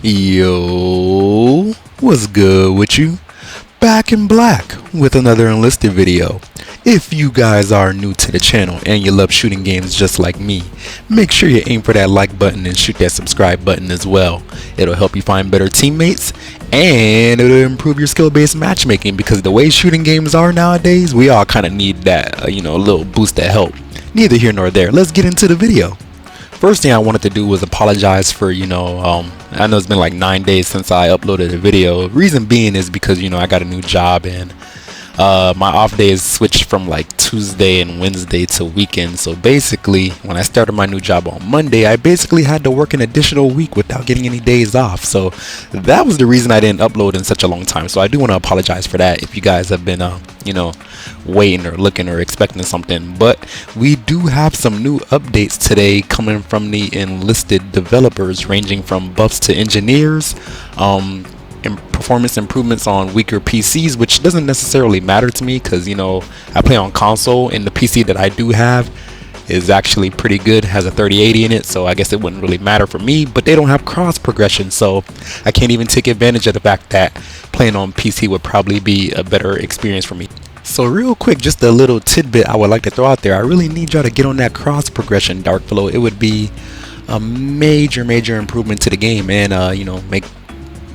Yo, what's good with you? Back in black with another Enlisted video. If you guys are new to the channel and you love shooting games just like me, make sure you aim for that like button and shoot that subscribe button as well. It'll help you find better teammates and it'll improve your skill-based matchmaking, because the way shooting games are nowadays, we all kind of need that, little boost of help. Neither here nor there. Let's get into the video. First thing I wanted to do was apologize for, I know it's been like 9 days since I uploaded a video. Reason being is because, I got a new job and my off days switched from like Tuesday and Wednesday to weekend. So basically, when I started my new job on Monday, I basically had to work an additional week without getting any days off. So that was the reason I didn't upload in such a long time. So I do want to apologize for that if you guys have been, waiting or looking or expecting something. But we do have some new updates today coming from the Enlisted developers, ranging from buffs to engineers, and performance improvements on weaker PCs, which doesn't necessarily matter to me because I play on console and the PC that I do have is actually pretty good, has a 3080 in it, so I guess it wouldn't really matter for me. But they don't have cross progression, so I can't even take advantage of the fact that playing on PC would probably be a better experience for me. So real quick, just a little tidbit I would like to throw out there. I really need y'all to get on that cross progression, Darkflow. It would be a major improvement to the game, and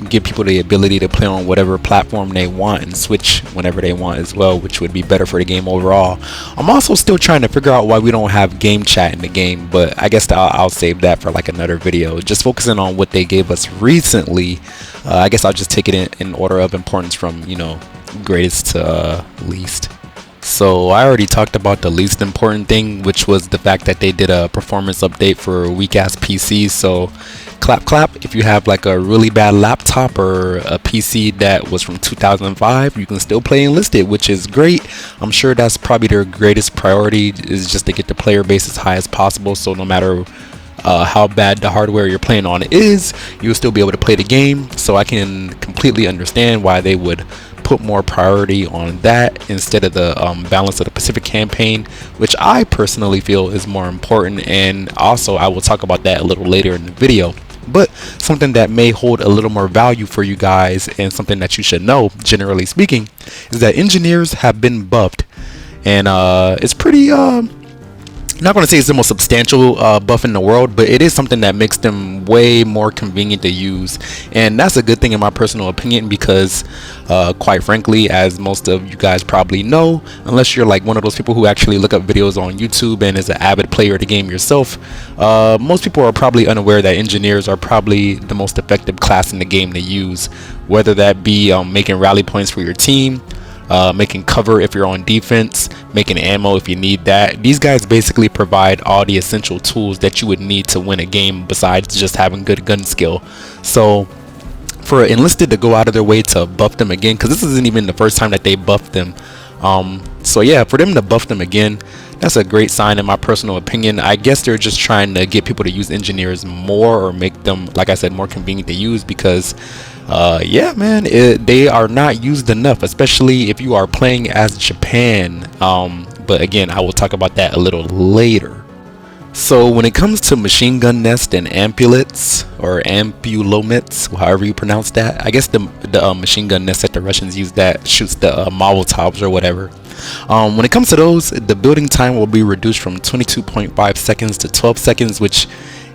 give people the ability to play on whatever platform they want and switch whenever they want as well, which would be better for the game overall. I'm also still trying to figure out why we don't have game chat in the game, but I guess I'll save that for like another video. Just focusing on what they gave us recently, I guess I'll just take it in order of importance from greatest to least. So I already talked about the least important thing, which was the fact that they did a performance update for weak ass PCs. So clap if you have like a really bad laptop or a PC that was from 2005, you can still play Enlisted, which is great. I'm sure that's probably their greatest priority, is just to get the player base as high as possible, so no matter how bad the hardware you're playing on is, you'll still be able to play the game. So I can completely understand why they would put more priority on that instead of the balance of the Pacific campaign, which I personally feel is more important. And also I will talk about that a little later in the video. But something that may hold a little more value for you guys, and something that you should know generally speaking, is that engineers have been buffed, and it's pretty I'm not going to say it's the most substantial buff in the world, but it is something that makes them way more convenient to use. And that's a good thing in my personal opinion, because quite frankly, as most of you guys probably know, unless you're like one of those people who actually look up videos on YouTube and is an avid player of the game yourself, most people are probably unaware that engineers are probably the most effective class in the game to use, whether that be making rally points for your team, making cover if you're on defense, making ammo if you need that. These guys basically provide all the essential tools that you would need to win a game, besides just having good gun skill. So for Enlisted to go out of their way to buff them again, because this isn't even the first time that they buffed them, so yeah, for them to buff them again, that's a great sign in my personal opinion. I guess they're just trying to get people to use engineers more, or make them, like I said, more convenient to use, because yeah man, they are not used enough, especially if you are playing as Japan. But again, I will talk about that a little later. So when it comes to machine gun nest and ampulets, or ampulomets, however you pronounce that, I guess the machine gun nest that the Russians use that shoots the Molotovs or whatever. When it comes to those, the building time will be reduced from 22.5 seconds to 12 seconds, which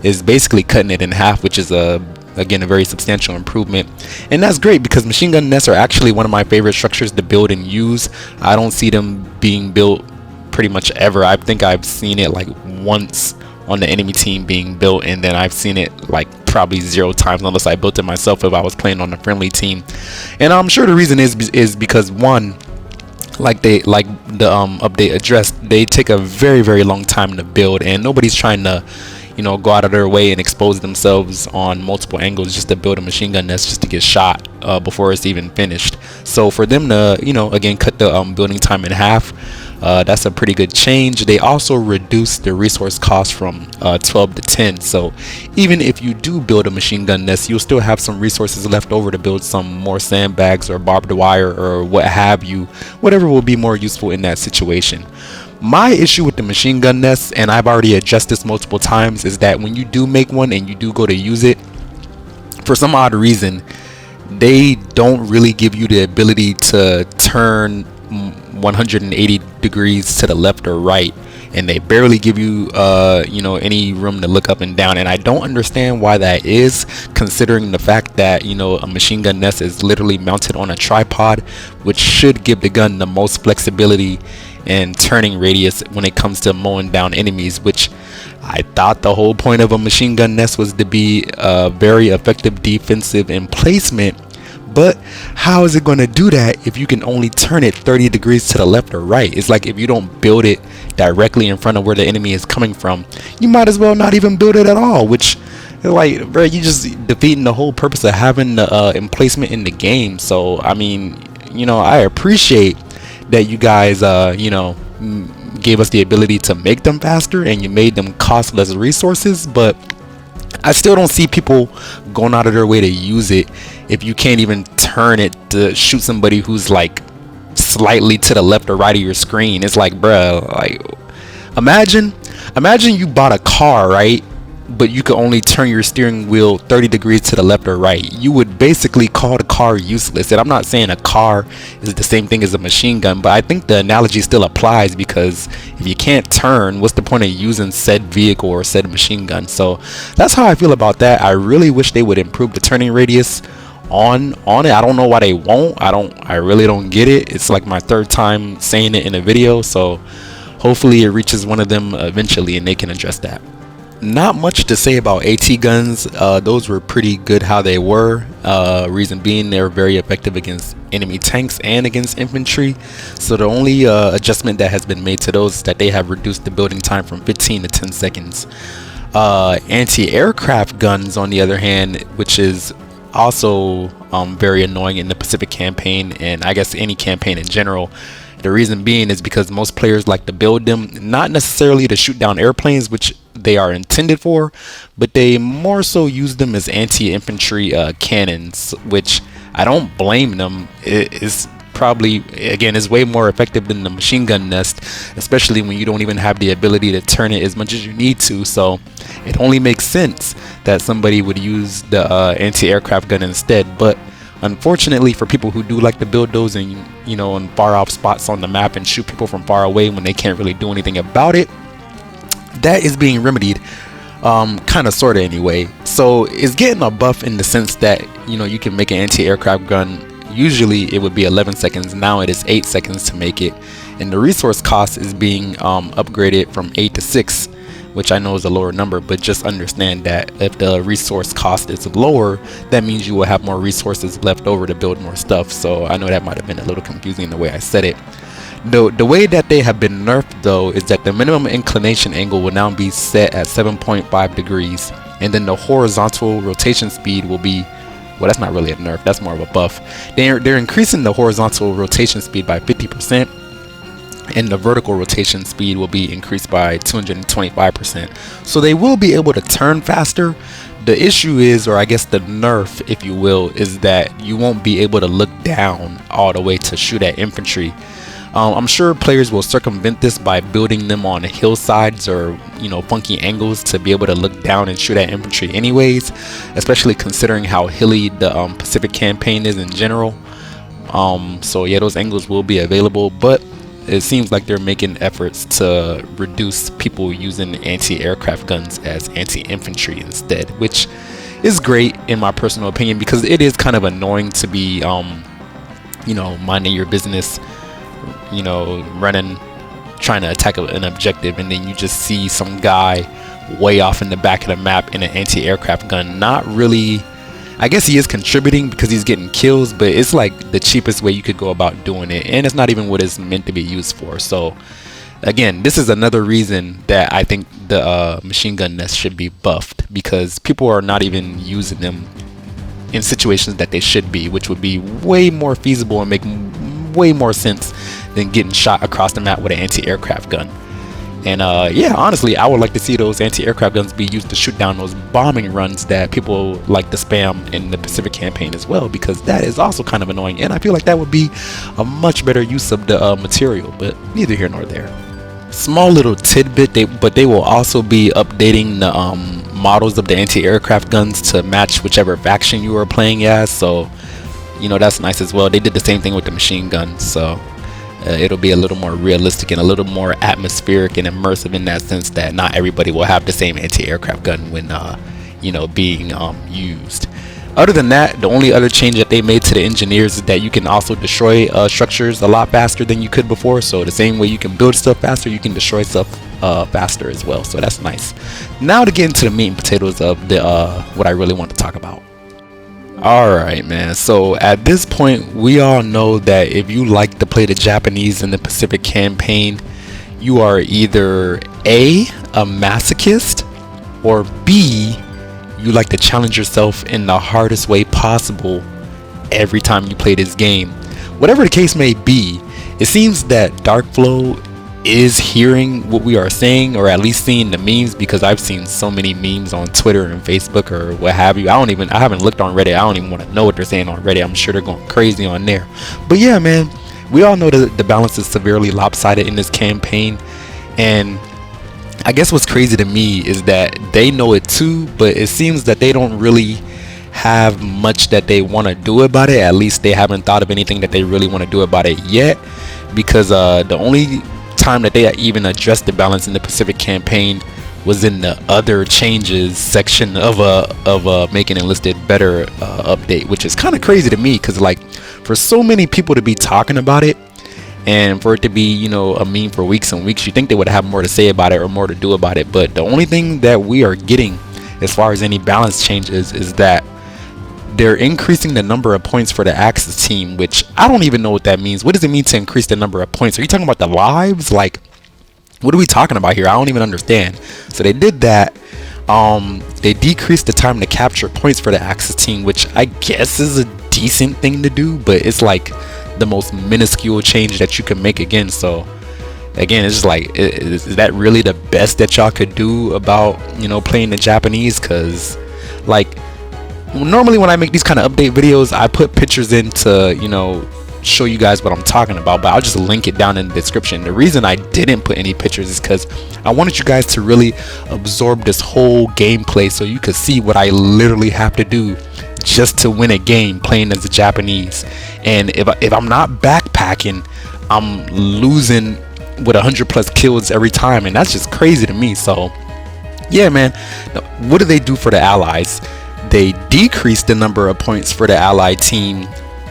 is basically cutting it in half, which is again a very substantial improvement. And that's great, because machine gun nests are actually one of my favorite structures to build and use. I don't see them being built pretty much ever. I think I've seen it like once on the enemy team being built, and then I've seen it like probably 0 times unless I built it myself if I was playing on the friendly team. And I'm sure the reason is because, one, like the update addressed, they take a very long time to build, and nobody's trying to go out of their way and expose themselves on multiple angles just to build a machine gun nest just to get shot before it's even finished. So for them to again cut the building time in half, that's a pretty good change. They also reduced the resource cost from 12 to 10. So even if you do build a machine gun nest, you'll still have some resources left over to build some more sandbags or barbed wire or what have you, whatever will be more useful in that situation. My issue with the machine gun nests, and I've already addressed this multiple times, is that when you do make one and you do go to use it, for some odd reason, they don't really give you the ability to turn 180 degrees to the left or right, and they barely give you any room to look up and down. And I don't understand why that is, considering the fact that a machine gun nest is literally mounted on a tripod, which should give the gun the most flexibility and turning radius when it comes to mowing down enemies, which I thought the whole point of a machine gun nest was to be a very effective defensive emplacement. But how is it going to do that if you can only turn it 30 degrees to the left or right? It's like, if you don't build it directly in front of where the enemy is coming from, you might as well not even build it at all, which, like, bro, you just defeating the whole purpose of having the emplacement in the game. So I mean, I appreciate that you guys gave us the ability to make them faster, and you made them cost less resources, but I still don't see people going out of their way to use it if you can't even turn it to shoot somebody who's like slightly to the left or right of your screen. It's like, bruh, like, imagine you bought a car, right? But you could only turn your steering wheel 30 degrees to the left or right. You would basically call the car useless. And I'm not saying a car is the same thing as a machine gun, but I think the analogy still applies, because if you can't turn, what's the point of using said vehicle or said machine gun? So that's how I feel about that. I really wish they would improve the turning radius on it. I don't know why they won't. I really don't get it. It's like my third time saying it in a video, so hopefully it reaches one of them eventually and they can address that. Not much to say about AT guns. Those were pretty good how they were. Reason being, they were very effective against enemy tanks and against infantry. So the only adjustment that has been made to those is that they have reduced the building time from 15 to 10 seconds. Anti-aircraft guns, on the other hand, which is also very annoying in the Pacific campaign, and I guess any campaign in general. The reason being is because most players like to build them not necessarily to shoot down airplanes, which they are intended for, but they more so use them as anti-infantry cannons, which I don't blame them. It is probably, again, is way more effective than the machine gun nest, especially when you don't even have the ability to turn it as much as you need to. So it only makes sense that somebody would use the anti-aircraft gun instead. But unfortunately, for people who do like to build those in in far off spots on the map and shoot people from far away when they can't really do anything about it, that is being remedied, kind of, sort of, anyway. So it's getting a buff in the sense that you can make an anti-aircraft gun. Usually it would be 11 seconds. Now it is 8 seconds to make it, and the resource cost is being upgraded from 8 to 6, which I know is a lower number, but just understand that if the resource cost is lower, that means you will have more resources left over to build more stuff. So I know that might have been a little confusing the way I said it. The way that they have been nerfed, though, is that the minimum inclination angle will now be set at 7.5 degrees, and then the horizontal rotation speed will be, well, that's not really a nerf, that's more of a buff. They're increasing the horizontal rotation speed by 50%, and the vertical rotation speed will be increased by 225%. So they will be able to turn faster. The issue is, or I guess the nerf, if you will, is that you won't be able to look down all the way to shoot at infantry. I'm sure players will circumvent this by building them on hillsides or funky angles to be able to look down and shoot at infantry anyways, especially considering how hilly the Pacific campaign is in general. So yeah, those angles will be available, but it seems like they're making efforts to reduce people using anti-aircraft guns as anti-infantry instead, which is great in my personal opinion, because it is kind of annoying to be minding your business, running, trying to attack an objective, and then you just see some guy way off in the back of the map in an anti-aircraft gun. Not really, I guess he is contributing because he's getting kills, but it's like the cheapest way you could go about doing it, and it's not even what it's meant to be used for. So again, this is another reason that I think the machine gun nest should be buffed, because people are not even using them in situations that they should be, which would be way more feasible and make way more sense than getting shot across the map with an anti-aircraft gun. And yeah, honestly, I would like to see those anti-aircraft guns be used to shoot down those bombing runs that people like to spam in the Pacific campaign as well, because that is also kind of annoying, and I feel like that would be a much better use of the material, but neither here nor there. Small little tidbit, but they will also be updating the models of the anti-aircraft guns to match whichever faction you were playing as, so you know, that's nice as well. They did the same thing with the machine guns, so it'll be a little more realistic and a little more atmospheric and immersive in that sense, that not everybody will have the same anti-aircraft gun when you know, being used. Other than that, the only other change that they made to the engineers is that you can also destroy structures a lot faster than you could before. So the same way you can build stuff faster, you can destroy stuff faster as well. So that's nice. Now to get into the meat and potatoes of the what I really want to talk about. Alright, man, so at this point we all know that if you like to play the Japanese in the Pacific campaign, you are either A, a masochist, or B, you like to challenge yourself in the hardest way possible every time you play this game. Whatever the case may be, it seems that Darkflow is hearing what we are saying, or at least seeing the memes, because I've seen so many memes on Twitter and Facebook or what have you. I haven't looked on Reddit. I don't even want to know what they're saying on Reddit. I'm sure they're going crazy on there. But yeah, man, we all know that the balance is severely lopsided in this campaign, and I guess what's crazy to me is that they know it too, but it seems that they don't really have much that they want to do about it. At least they haven't thought of anything that they really want to do about it yet, because the only time that they even addressed the balance in the Pacific campaign was in the other changes section of making Enlisted better update, which is kind of crazy to me, because like, for so many people to be talking about it and for it to be, you know, a meme for weeks and weeks, you think they would have more to say about it or more to do about it. But the only thing that we are getting as far as any balance changes is that they're increasing the number of points for the Axis team, which I don't even know what that means. What does it mean to increase the number of points? Are you talking about the lives? Like, what are we talking about here? I don't even understand. So they did that. They decreased the time to capture points for the Axis team, which I guess is a decent thing to do, but it's like the most minuscule change that you can make again. So again, it's just like, is that really the best that y'all could do about, you know, playing the Japanese? Because like, normally when I make these kind of update videos, I put pictures in to, you know, show you guys what I'm talking about, but I'll just link it down in the description. The reason I didn't put any pictures is because I wanted you guys to really absorb this whole gameplay, so you could see what I literally have to do just to win a game playing as the Japanese. And if I'm not backpacking, I'm losing with 100+ kills every time, and that's just crazy to me. So yeah, man, what do they do for the allies? They decreased the number of points for the allied team,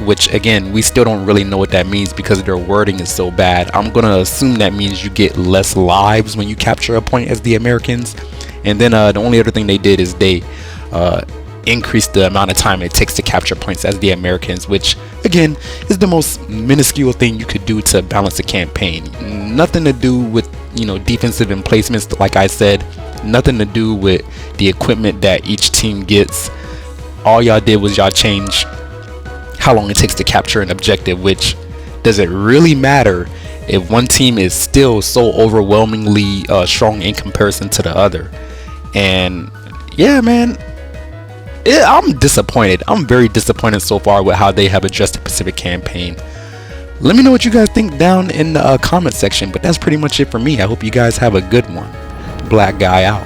which again, we still don't really know what that means because their wording is so bad. I'm gonna assume that means you get less lives when you capture a point as the Americans. And then the only other thing they did is they increased the amount of time it takes to capture points as the Americans, which again is the most minuscule thing you could do to balance a campaign. Nothing to do with, you know, defensive emplacements, like I said. Nothing to do with the equipment that each team gets. All y'all did was y'all change how long it takes to capture an objective, which does it really matter if one team is still so overwhelmingly strong in comparison to the other? And yeah, man, I'm disappointed. I'm very disappointed so far with how they have addressed the Pacific campaign. Let me know what you guys think down in the comment section, but that's pretty much it for me. I hope you guys have a good one. Black guy out.